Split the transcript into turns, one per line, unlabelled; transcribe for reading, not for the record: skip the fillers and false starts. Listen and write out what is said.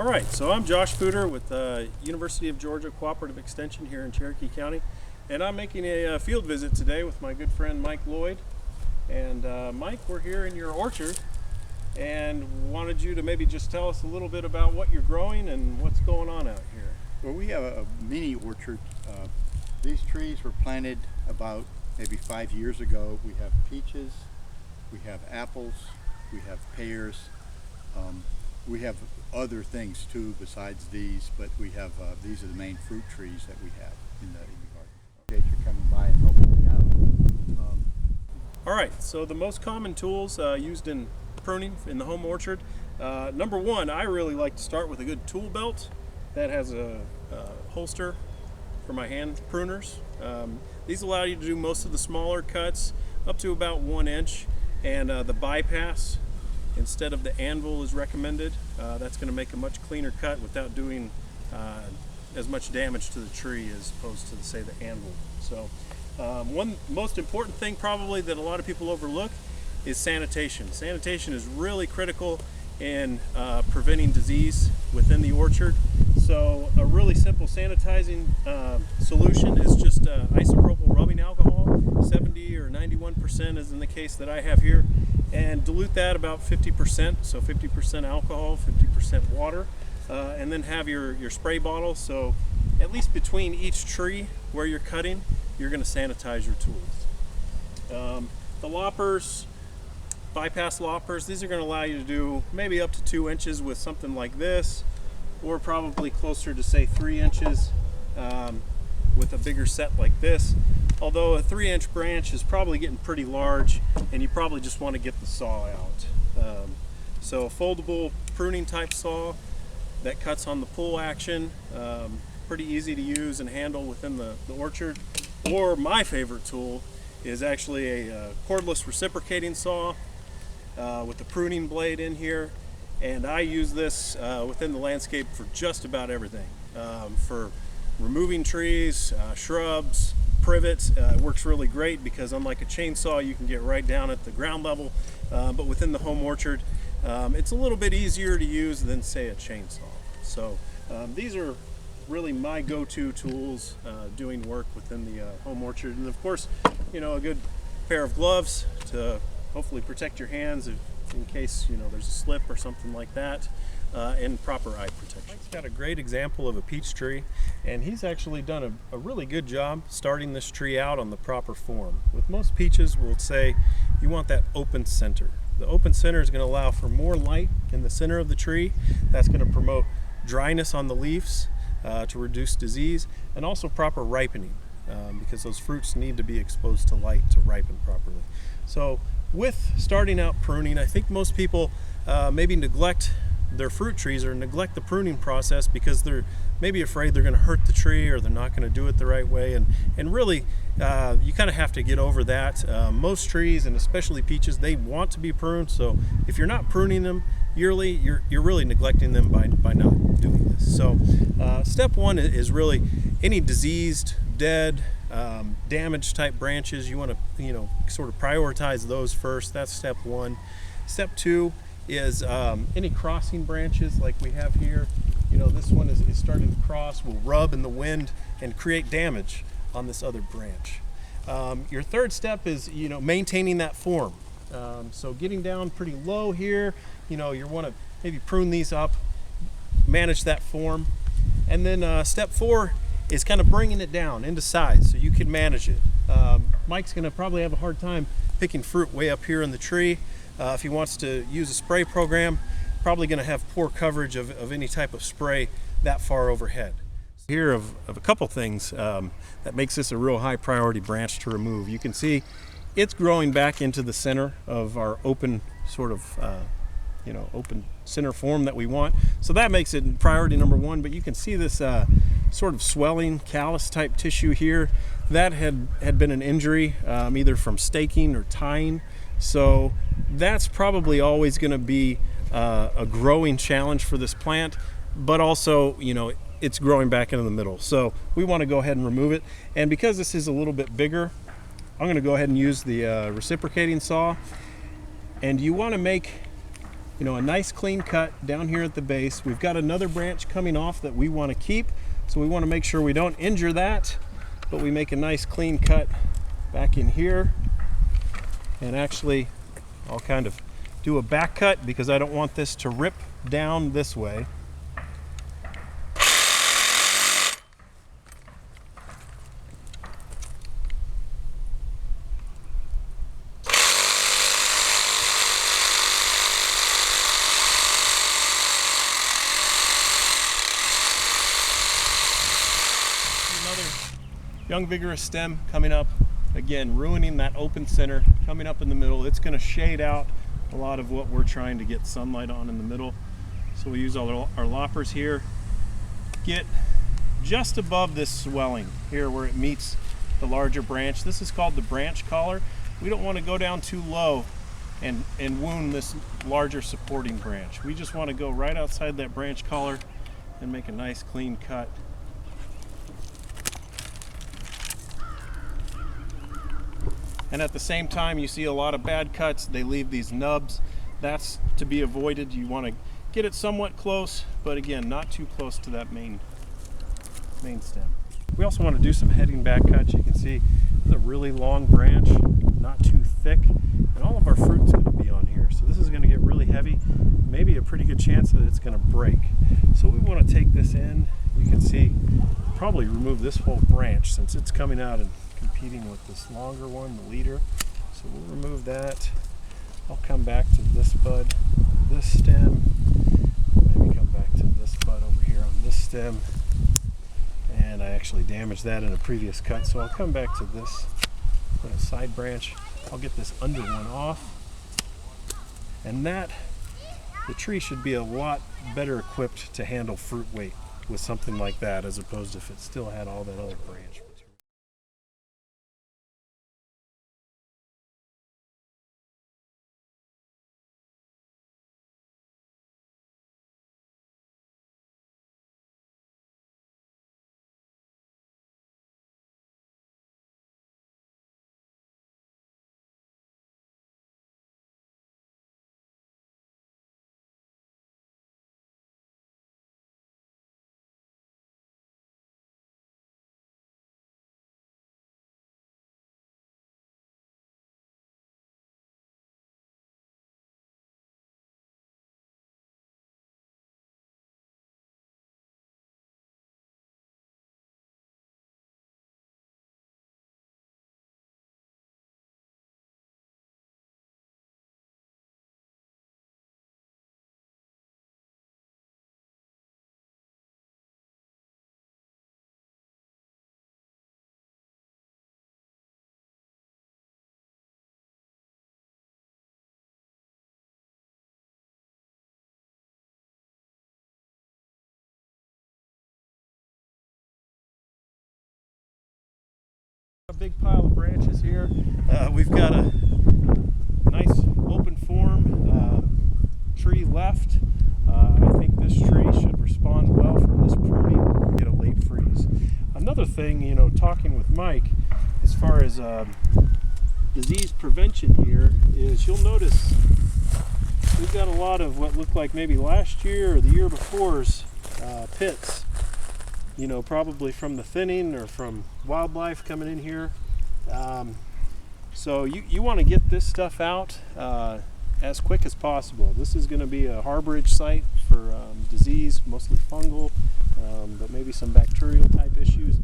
All right, so I'm Josh Footer with University of Georgia Cooperative Extension here in Cherokee County, and I'm making a field visit today with my good friend Mike Lloyd. And Mike, we're here in your orchard and wanted you to maybe just tell us a little bit about what you're growing and what's going on out here.
Well, we have a mini orchard. These trees were planted about maybe 5 years ago. We have peaches, we have apples, we have pears. We have other things too besides these, but we have these are the main fruit trees that we have in the garden. Okay, you're coming by and helping me out.
All right, so the most common tools used in pruning in the home orchard. Number one, I really like to start with a good tool belt that has a holster for my hand pruners. These allow you to do most of the smaller cuts up to about 1 inch, and the bypass instead of the anvil is recommended. That's going to make a much cleaner cut without doing as much damage to the tree as opposed to, say, the anvil. So one most important thing probably that a lot of people overlook is sanitation. Sanitation is really critical in preventing disease within the orchard. So a really simple sanitizing solution is just isopropyl rubbing alcohol. 70 or 91% is in the case that I have here, and dilute that about 50%, so 50% alcohol, 50% water, and then have your spray bottle. So at least between each tree where you're cutting, you're going to sanitize your tools. The loppers, bypass loppers, these are going to allow you to do maybe up to 2 inches with something like this, or probably closer to, say, 3 inches with a bigger set like this. Although a 3-inch branch is probably getting pretty large, and you probably just want to get the saw out. So a foldable pruning type saw that cuts on the pull action, pretty easy to use and handle within the orchard. Or my favorite tool is actually a cordless reciprocating saw with the pruning blade in here. And I use this within the landscape for just about everything. For removing trees, shrubs, privets. It works really great because unlike a chainsaw, you can get right down at the ground level. But within the home orchard, it's a little bit easier to use than, say, a chainsaw. So these are really my go-to tools doing work within the home orchard. And of course, you know, a good pair of gloves to hopefully protect your hands in case, you know, there's a slip or something like that, and proper eye protection. Mike's got a great example of a peach tree, and he's actually done a really good job starting this tree out on the proper form. With most peaches, we'll say you want that open center. The open center is going to allow for more light in the center of the tree. That's going to promote dryness on the leaves to reduce disease, and also proper ripening, because those fruits need to be exposed to light to ripen properly. So with starting out pruning, I think most people maybe neglect their fruit trees or neglect the pruning process because they're maybe afraid they're going to hurt the tree or they're not going to do it the right way. And really, you kind of have to get over that. Most trees, and especially peaches, they want to be pruned. So if you're not pruning them yearly, you're really neglecting them by not doing this. So step one is really any diseased, dead, damaged type branches. You want to, you know, sort of prioritize those first. That's step one. Step two is any crossing branches like we have here. You know, this one is starting to cross, will rub in the wind and create damage on this other branch. Your third step is, you know, maintaining that form. So getting down pretty low here, you know, you want to maybe prune these up, manage that form. And then step four is kind of bringing it down into size so you can manage it. Mike's going to probably have a hard time picking fruit way up here in the tree. If he wants to use a spray program, probably going to have poor coverage of any type of spray that far overhead. Here of a couple things that makes this a real high priority branch to remove. You can see it's growing back into the center of our open sort of open center form that we want. So that makes it priority number one, but you can see this sort of swelling callus type tissue here. That had been an injury, either from staking or tying. So that's probably always going to be a growing challenge for this plant, but also, you know, it's growing back into the middle. So we want to go ahead and remove it. And because this is a little bit bigger, I'm going to go ahead and use the reciprocating saw. And you want to make you know, a nice clean cut down here at the base. We've got another branch coming off that we want to keep, so we want to make sure we don't injure that, but we make a nice clean cut back in here. And actually, I'll kind of do a back cut because I don't want this to rip down this way. Young vigorous stem coming up, again ruining that open center, coming up in the middle. It's going to shade out a lot of what we're trying to get sunlight on in the middle. So we use all our loppers here, get just above this swelling here where it meets the larger branch. This is called the branch collar. We don't want to go down too low and wound this larger supporting branch. We just want to go right outside that branch collar and make a nice clean cut. And at the same time, you see a lot of bad cuts. They leave these nubs. That's to be avoided. You want to get it somewhat close, but again, not too close to that main stem. We also want to do some heading back cuts. You can see this is a really long branch, not too thick, and all of our fruit's going to be on here. So this is going to get really heavy, maybe a pretty good chance that it's going to break. So we want to take this in. You can see, probably remove this whole branch since it's coming out and competing with this longer one, the leader. So we'll remove that. I'll come back to this bud, this stem, maybe come back to this bud over here on this stem. And I actually damaged that in a previous cut, so I'll come back to this side branch. I'll get this under one off. And the tree should be a lot better equipped to handle fruit weight with something like that, as opposed to if it still had all that other branch. A big pile of branches here. We've got a nice open form tree left. I think this tree should respond well from this pruning, get a late freeze. Another thing, you know, talking with Mike, as far as disease prevention here, is you'll notice we've got a lot of what looked like maybe last year or the year before's pits. You know, probably from the thinning or from wildlife coming in here. So you want to get this stuff out as quick as possible. This is going to be a harborage site for disease, mostly fungal, but maybe some bacterial type issues.